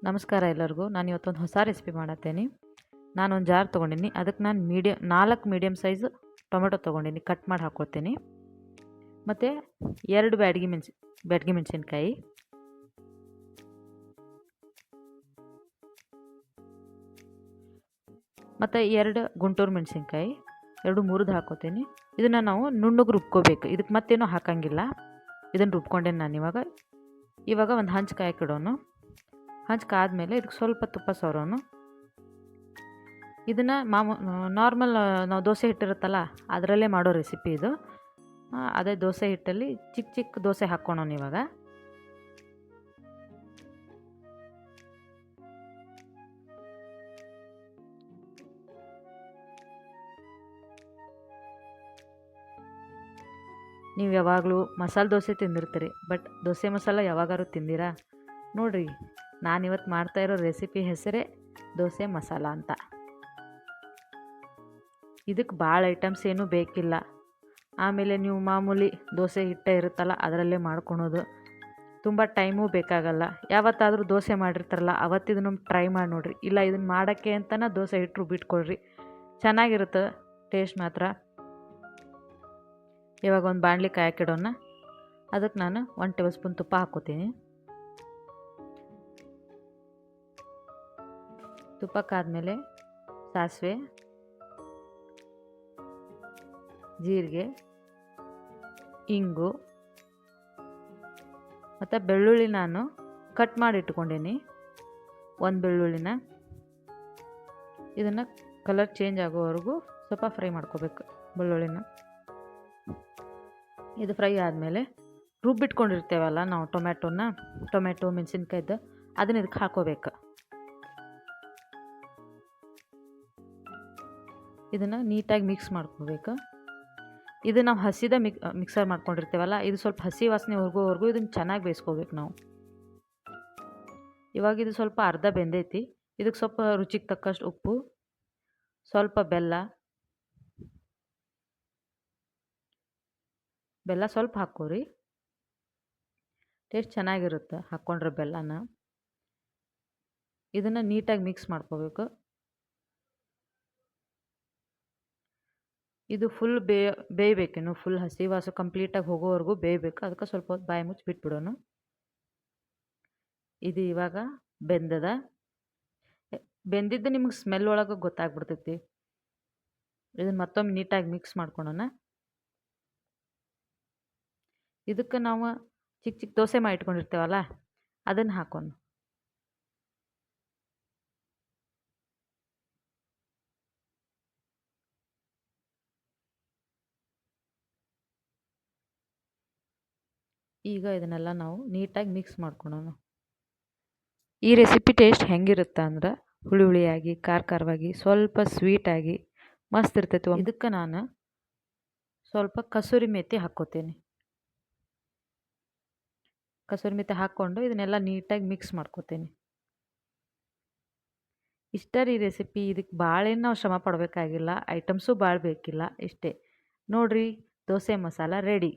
ನಮಸ್ಕಾರ ಎಲ್ಲರಿಗೂ. ನಾನು ಇವತ್ತೊಂದು ಹೊಸ ರೆಸಿಪಿ ಮಾಡತ್ತೇನೆ. ನಾನೊಂದು ಜಾರ್ ತೊಗೊಂಡಿನಿ. ಅದಕ್ಕೆ ನಾನು 4 ಮೀಡಿಯಮ್ ಸೈಜ್ ಟೊಮೆಟೊ ತೊಗೊಂಡಿನಿ. ಕಟ್ ಮಾಡಿ ಹಾಕ್ಕೊಳ್ತೀನಿ. ಮತ್ತು 2 ಬ್ಯಾಡಗಿ ಮೆಣಸಿನ್ಕಾಯಿ, ಮತ್ತು 2 ಗುಂಟೂರು ಮೆಣಸಿನ್ಕಾಯಿ, 2 ಮುರಿದು ಹಾಕ್ಕೊತೀನಿ. ಇದನ್ನು ನಾವು ನುಣ್ಣಗೆ ರುಬ್ಕೋಬೇಕು. ಇದಕ್ಕೆ ಮತ್ತೇನೂ ಹಾಕಂಗಿಲ್ಲ. ಇದನ್ನು ರುಬ್ಕೊಂಡೇನೆ ನಾನು ಇವಾಗ ಒಂದು ಹಂಚು ಕಾಯಕ್ಕಿಡೋಣ. ಹಂಚ್ಕಾದ್ಮೇಲೆ ಇದಕ್ಕೆ ಸ್ವಲ್ಪ ತುಪ್ಪ ಸವರೋನು. ಇದನ್ನು ನಾರ್ಮಲ್ ನಾವು ದೋಸೆ ಹಿಟ್ಟಿರುತ್ತಲ್ಲ ಅದರಲ್ಲೇ ಮಾಡೋ ರೆಸಿಪಿ ಇದು. ಅದೇ ದೋಸೆ ಹಿಟ್ಟಲ್ಲಿ ಚಿಕ್ಕ ಚಿಕ್ಕ ದೋಸೆ ಹಾಕ್ಕೊಳೋಣ. ಇವಾಗ ನೀವು ಯಾವಾಗಲೂ ಮಸಾಲೆ ದೋಸೆ ತಿಂದಿರ್ತೀರಿ, ಬಟ್ ದೋಸೆ ಮಸಾಲ ಯಾವಾಗಾರು ತಿಂದಿರಾ? ನೋಡಿರಿ, ನಾನಿವತ್ತು ಮಾಡ್ತಾಯಿರೋ ರೆಸಿಪಿ ಹೆಸರೇ ದೋಸೆ ಮಸಾಲ ಅಂತ. ಇದಕ್ಕೆ ಭಾಳ ಐಟಮ್ಸ್ ಏನೂ ಬೇಕಿಲ್ಲ. ಆಮೇಲೆ ನೀವು ಮಾಮೂಲಿ ದೋಸೆ ಹಿಟ್ಟೆ ಇರುತ್ತಲ್ಲ ಅದರಲ್ಲೇ ಮಾಡ್ಕೊಳೋದು. ತುಂಬ ಟೈಮೂ ಬೇಕಾಗಲ್ಲ. ಯಾವತ್ತಾದರೂ ದೋಸೆ ಮಾಡಿರ್ತಾರಲ್ಲ ಅವತ್ತಿದನ್ನು ಟ್ರೈ ಮಾಡಿ ನೋಡಿರಿ. ಇಲ್ಲ ಇದನ್ನು ಮಾಡೋಕ್ಕೆ ಅಂತಲೇ ದೋಸೆ ಹಿಟ್ಟು ರುಬ್ಬಿಟ್ಕೊಳ್ರಿ, ಚೆನ್ನಾಗಿರುತ್ತೆ ಟೇಸ್ಟ್ ಮಾತ್ರ. ಇವಾಗ ಒಂದು ಬಾಣಲಿ ಕಾಯಕ್ಕಿಡೋಣ. ಅದಕ್ಕೆ ನಾನು 1 ಟೇಬಲ್ ಸ್ಪೂನ್ ತುಪ್ಪ ಹಾಕ್ಕೋತೀನಿ. ತುಪ್ಪಕ್ಕಾದ್ಮೇಲೆ ಸಾಸಿವೆ, ಜೀರಿಗೆ, ಇಂಗು ಮತ್ತು ಬೆಳ್ಳುಳ್ಳಿ ನಾನು ಕಟ್ ಮಾಡಿ ಇಟ್ಕೊಂಡೀನಿ. 1 ಬೆಳ್ಳುಳ್ಳಿನ ಇದನ್ನು ಕಲರ್ ಚೇಂಜ್ ಆಗೋವರೆಗೂ ಸ್ವಲ್ಪ ಫ್ರೈ ಮಾಡ್ಕೋಬೇಕು ಬೆಳ್ಳುಳ್ಳಿನ. ಇದು ಫ್ರೈ ಆದಮೇಲೆ ರುಬ್ಬಿಟ್ಕೊಂಡಿರ್ತೇವಲ್ಲ ನಾವು ಟೊಮೆಟೊ ಮೆಣಸಿನ್ಕಾಯ್ದು, ಅದನ್ನ ಇದಕ್ಕೆ ಹಾಕೋಬೇಕು. ಇದನ್ನು ನೀಟಾಗಿ ಮಿಕ್ಸ್ ಮಾಡ್ಕೋಬೇಕು. ಇದು ನಾವು ಹಸಿದ ಮಿಕ್ಸರ್ ಮಾಡ್ಕೊಂಡಿರ್ತೇವಲ್ಲ, ಇದು ಸ್ವಲ್ಪ ಹಸಿ ವಾಸನೆ ಹೋಗೋವರೆಗೂ ಇದನ್ನು ಚೆನ್ನಾಗಿ ಬೇಯಿಸ್ಕೋಬೇಕು ನಾವು. ಇವಾಗ ಇದು ಸ್ವಲ್ಪ ಅರ್ಧ ಬೆಂದೈತಿ. ಇದಕ್ಕೆ ಸ್ವಲ್ಪ ರುಚಿಗೆ ತಕ್ಕಷ್ಟು ಉಪ್ಪು, ಸ್ವಲ್ಪ ಬೆಲ್ಲ ಸ್ವಲ್ಪ ಹಾಕ್ಕೋರಿ. ಟೇಸ್ಟ್ ಚೆನ್ನಾಗಿರುತ್ತೆ ಹಾಕ್ಕೊಂಡ್ರೆ ಬೆಲ್ಲನ. ಇದನ್ನು ನೀಟಾಗಿ ಮಿಕ್ಸ್ ಮಾಡ್ಕೋಬೇಕು. ಇದು ಫುಲ್ ಬೇಯಬೇಕೇನು, ಫುಲ್ ಹಸಿ ವಾಸ ಕಂಪ್ಲೀಟಾಗಿ ಹೋಗೋವರೆಗೂ ಬೇಯಬೇಕು. ಅದಕ್ಕೆ ಸ್ವಲ್ಪ ಹೊತ್ತು ಬಾಯಿ ಮುಚ್ಚಿ ಬಿಟ್ಬಿಡೋಣ. ಇದು ಇವಾಗ ಬೆಂದಿದ್ದು ನಿಮ್ಗೆ ಸ್ಮೆಲ್ ಒಳಗೆ ಗೊತ್ತಾಗ್ಬಿಡ್ತೈತಿ. ಇದನ್ನು ಮತ್ತೊಮ್ಮೆ ನೀಟಾಗಿ ಮಿಕ್ಸ್ ಮಾಡ್ಕೊಳೋಣ. ಇದಕ್ಕೆ ನಾವು ಚಿಕ್ಕ ಚಿಕ್ಕ ದೋಸೆ ಮಾಡಿ ಇಟ್ಕೊಂಡಿರ್ತೇವಲ್ಲ ಅದನ್ನು ಹಾಕೋಣ. ಈಗ ಇದನ್ನೆಲ್ಲ ನಾವು ನೀಟಾಗಿ ಮಿಕ್ಸ್ ಮಾಡ್ಕೊಳೋಣ. ಈ ರೆಸಿಪಿ ಟೇಸ್ಟ್ ಹೆಂಗಿರುತ್ತೆ ಅಂದ್ರೆ ಹುಳಿ ಹುಳಿಯಾಗಿ, ಖಾರವಾಗಿ, ಸ್ವಲ್ಪ ಸ್ವೀಟಾಗಿ ಮಸ್ತ್ ಇರ್ತೈತಿ. ಇದಕ್ಕೆ ನಾನು ಸ್ವಲ್ಪ ಕಸೂರಿ ಮೇಥಿ ಹಾಕ್ಕೋತೀನಿ. ಕಸೂರಿ ಮೇಥಿ ಹಾಕ್ಕೊಂಡು ಇದನ್ನೆಲ್ಲ ನೀಟಾಗಿ ಮಿಕ್ಸ್ ಮಾಡ್ಕೋತೀನಿ. ಇಷ್ಟ ಈ ರೆಸಿಪಿ. ಇದಕ್ಕೆ ಭಾಳೇನು ನಾವು ಶ್ರಮ ಪಡಬೇಕಾಗಿಲ್ಲ, ಐಟಮ್ಸು ಭಾಳ ಬೇಕಿಲ್ಲ, ಇಷ್ಟೇ. ನೋಡಿರಿ, ದೋಸೆ ಮಸಾಲ ರೆಡಿ.